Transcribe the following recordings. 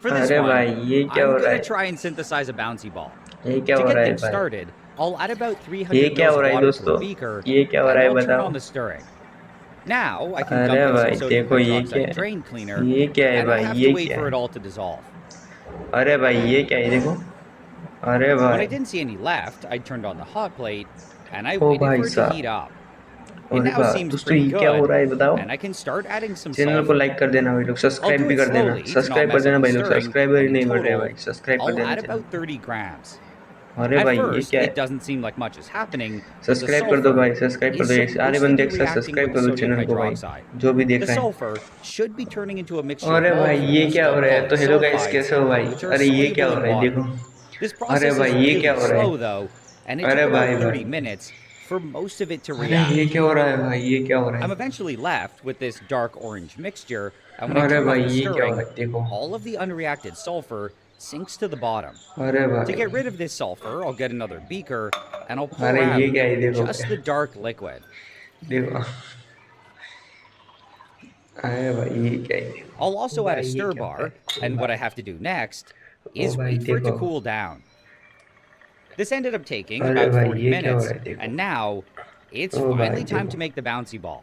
For this अरे one, भाई ये क्या I'm हो रहा gonna है? try and synthesize a bouncy ball. ये क्या To हो get रहा है things भाई? started, I'll add about ये 300 क्या mils हो of रहा है water to a दोस्तों? beaker, ये क्या हो and रहा है I'll turn बताओ? on the stirring. Now, I can अरे dump in some भाई sodium देखो ये क्या hydroxide है? drain cleaner, ये क्या है and I'll भाई? have to ये wait क्या for it है? all to dissolve. अरे भाई ये क्या है? देखो। अरे When I भाई। didn't see any left, I turned on the hot plate, and I O waited भाई for it to heat साहब। up. It अरे now भाई seems दोस्तों pretty ये क्या हो good, रहा है बताओ? and I can start adding some channel को sulfur. लाइक कर देना भाई लोग, I'll सब्सक्राइब do भी it कर देना, slowly to not सब्सक्राइब कर mess up देना the भाई लोग, stirring, subscribe and he in नहीं कर रहे हैं total, भाई, सब्सक्राइब कर I'll देना add चैनल about 30 grams. को। अरे At भाई ये first, क्या it है? doesn't seem like much is happening, but the subscribe कर दो sulfur भाई, सब्सक्राइब कर is दो, एक आधे supposed to बंदे be एक साथ reacting with सब्सक्राइब the कर दो sodium चैनल को भाई, hydroxide. जो भी देख The रहे हैं। sulfur should be turning into a mixture of अरे भाई ये molecules क्या हो रहा है? called तो हेलो गाइस, sulfides, कैसे हो भाई? which are अरे ये क्या soluble हो in रहा है water. देखो। This अरे process is भाई ये क्या really हो रहा slow है? though, and it अरे took about भाई 30 भाई। minutes for most of it to अरे ये react. क्या हो रहा है भाई? ये क्या हो रहा I'm है? eventually left with this dark orange mixture, and when I अरे turn off भाई the ये क्या हो रहा stirring, है देखो। all of the unreacted sulfur sinks to the bottom. अरे To भाई। get rid of this sulfur, I'll get another beaker and I'll pour अरे ये out क्या है देखो just the भाई। dark liquid. देखो। अरे भाई ये क्या है देखो। I'll O also add a भाई ये stir क्या हो रहा bar, है? ओ and what I भाई। have to do next O is भाई wait for it to देखो। cool down. This ended up taking अरे about भाई 40 ये क्या हो minutes, रहा है देखो। and now it's ओ भाई finally time देखो। to make the bouncy ball.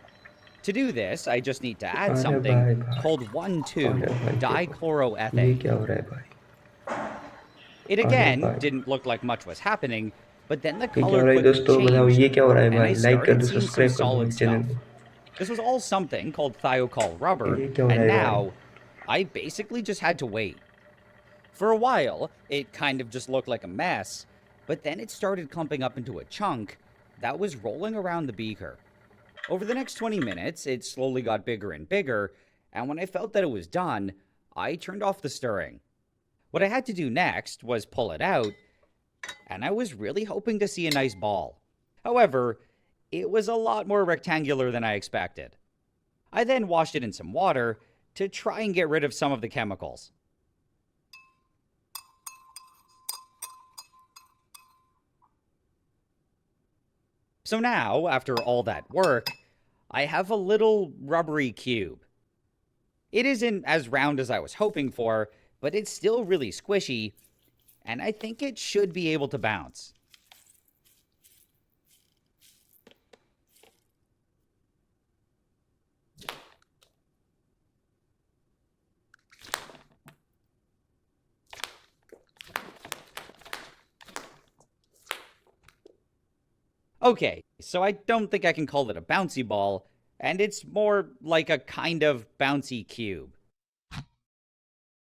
To do this, I just need to add अरे something भाई भाई। called अरे 1,2 भाई देखो। ये dichloroethane. क्या हो रहा है भाई? It अरे again भाई। didn't look like much was happening, but then the ये क्या color हो रहा है quickly दोस्तों? बताओ changed, ये क्या हो रहा है and I भाई? लाइक कर started दो, seeing some सब्सक्राइब कर दो भाई solid चैनल stuff. को। This was all something called thiocol rubber, ये क्या हो रहा and है भाई? now I basically just had to wait. For a while, it kind of just looked like a mess, but then it started clumping up into a chunk that was rolling around the beaker. Over the next 20 minutes, it slowly got bigger and bigger, and when I felt that it was done, I turned off the stirring. What I had to do next was pull it out, and I was really hoping to see a nice ball. However, it was a lot more rectangular than I expected. I then washed it in some water to try and get rid of some of the chemicals. So now, after all that work, I have a little rubbery cube. It isn't as round as I was hoping for, but it's still really squishy, and I think it should be able to bounce. Okay, so I don't think I can call it a bouncy ball, and it's more like a kind of bouncy cube.